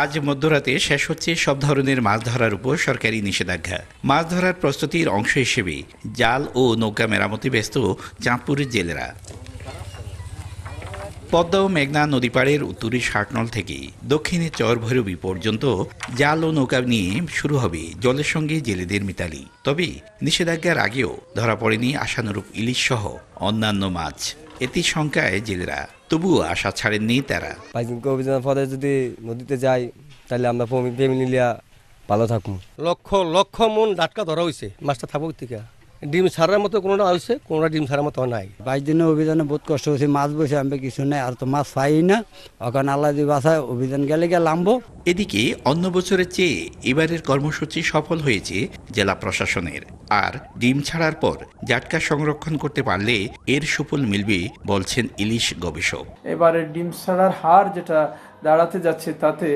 আজ মধ্যরাতে শেষ হচ্ছে সব ধরনের মাছ ধরার উপর সরকারি নিষেধাজ্ঞা। মাছ ধরার প্রস্তুতির অংশ হিসেবে জাল ও নৌকা মেরামতে ব্যস্ত চাঁদপুরের জেলেরা। পদ্মা ও মেঘনা নদী পাড়ের উত্তরে ষাটনল থেকে দক্ষিণে চরভৈরবী পর্যন্ত জাল ও নৌকা নিয়ে শুরু হবে জলের সঙ্গে জেলেদের মিতালি। তবে নিষেধাজ্ঞার আগেও ধরা পড়েনি আশানুরূপ ইলিশ সহ অন্যান্য মাছ। এতে শঙ্কায় জেলেরা, তবুও আশা ছাড়েননি তারা। অভিযানের পরে যদি নদীতে যাই তাহলে আমরা ফ্যামিলি নিয়ে ভালো থাকবো। লক্ষ লক্ষ মন ডাটকা ধরা হয়েছে, মাছটা থাকবো থেকে ডিম ছাড়ার মতো কোনোটা হয়েছে, কোনোটা ডিম ছাড়ার মতো নাই। 22 দিনের অভিযানে বহুত কষ্ট হয়েছে, মাছ বসে আমি কিছু নাই, আর তো মাছ পাই না। ওখানে আল্লাহ যদি বাসায় অভিযান গেলে নামবো। এদিকে অন্য বছরের চেয়ে এবারের কর্মসূচি সফল হয়েছে জেলা প্রশাসনের। আর ডিম ছাড়ার পর জাটকা সংরক্ষণ করতে পারলে এর সুফল মিলবে বলছেন ইলিশ গবেষক। এবারে ডিম ছাড়ার হার যেটা দাঁড়াতে যাচ্ছে তাতে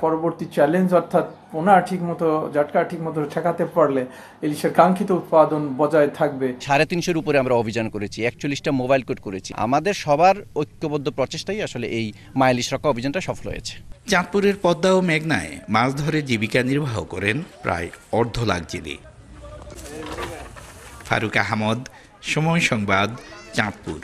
পরবর্তী চ্যালেঞ্জ অর্থাৎ পোনা ঠিকমতো জাটকা ঠিকমতো ঠেকাতে পারলে ইলিশের কাঙ্ক্ষিত উৎপাদন বজায় থাকবে। 350-এর উপরে আমরা অভিযান করেছি, 41টা মোবাইল কোড করেছি। আমাদের সবার ঐক্যবদ্ধ প্রচেষ্টাই আসলে এই মা ইলিশ রক্ষা অভিযানটা সফল হয়েছে। চাঁদপুরের পদ্মা ও মেঘনায় মাছ ধরে জীবিকা নির্বাহ করেন প্রায় 1.5 লাখ জেলে। ফারুক আহমদ, সময় সংবাদ, চাঁদপুর।